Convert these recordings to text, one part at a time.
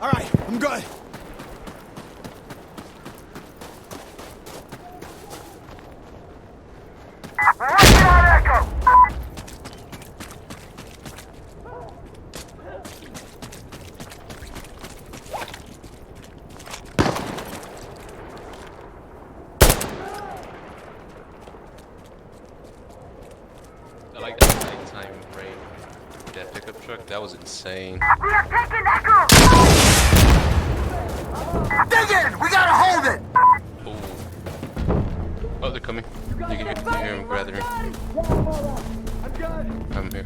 All right, I'm good. I like that nighttime rain. That pickup truck, that was insane. We are taking Echo! Dig in! We gotta hold it! Oh, they're coming. You can hear them gathering. I'm here.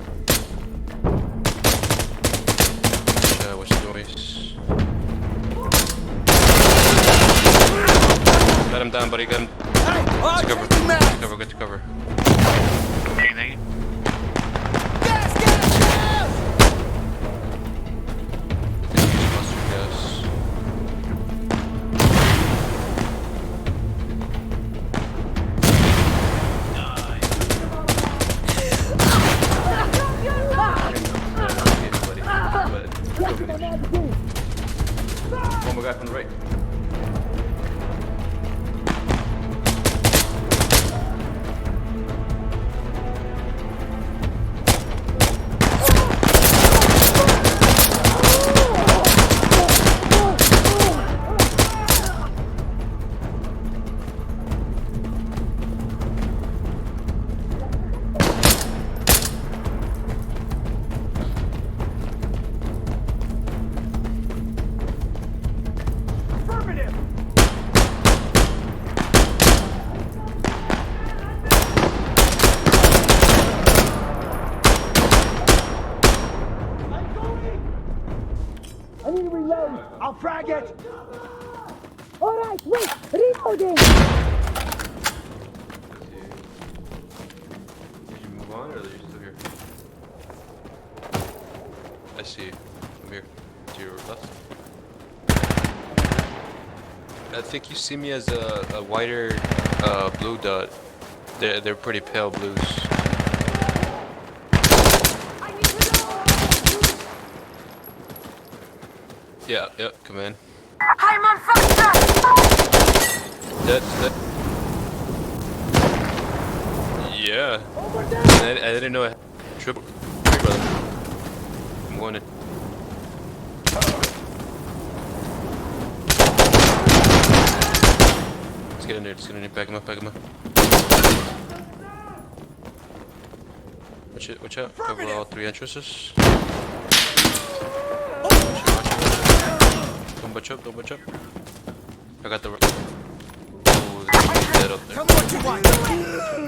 What's the noise? Got him down, buddy. Got him. Get to cover. Get to cover. Get to cover. Anything? Gas, gas, gas! Use mustard gas. One more guy from the right. I need to reload. I'll frag it. All right, wait, reloading. Did you move on or are you still here? I see you. I'm here. To your left. I think you see me as a whiter blue dot. They're pretty pale blues. Yeah, yep, come in. I'm on fire! Dead. Yeah. I didn't know I had triple. Hey, brother. I'm going in. Let's get in there. Let's get in there. Back him up. Back him up. Watch out. Cover all three entrances. Don't butch up. Don't butch up. I got the. Oh, there's dead up there. Tell me what you want.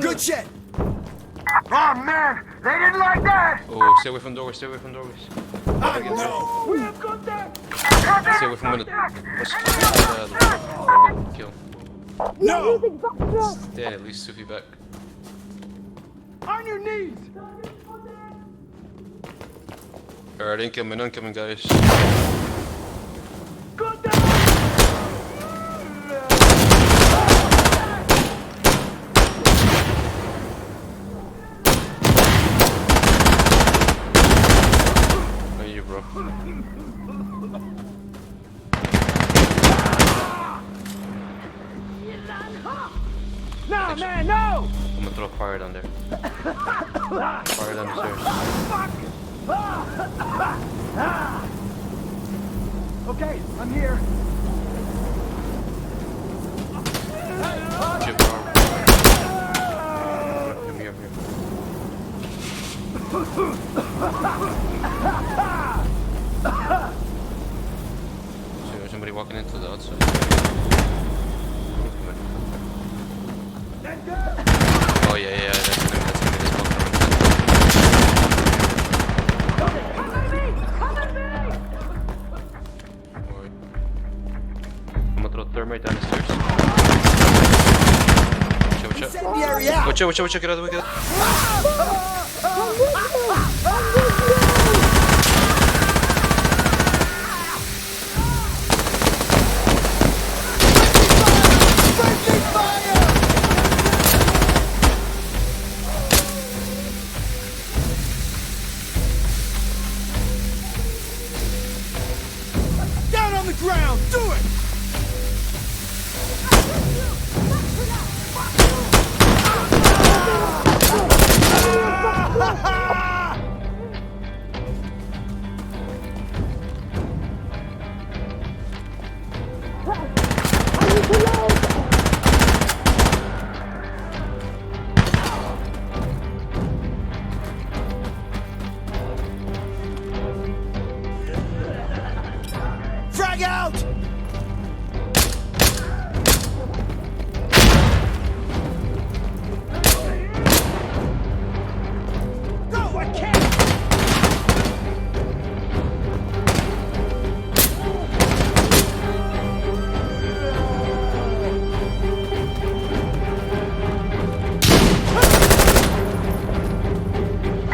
Good shit. Oh man, they didn't like that! Oh, stay away from doorways. Stay away from doorways. I know. We have contact! Stay away from windows. Kill. No. Stay at least 2 feet back. On your knees. Alright, incoming, guys. Are you, bro? No, man, no. I'm gonna throw fire down there. Fire down the stairs. Okay, I'm here. Chip arm. I'm here. So there's somebody walking into the outside. Oh yeah, that's him. That's walking around. Alright. I'm gonna throw thermite down the stairs. Watch out. Incendiary out. Watch out, get out of the way, get out. Fifth round, do it! Frag out! Go, I can't!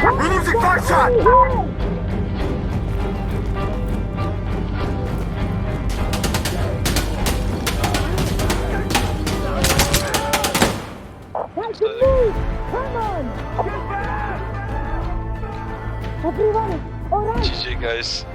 We're losing fire shot! Time to move! Come on! Everyone, alright? GG guys.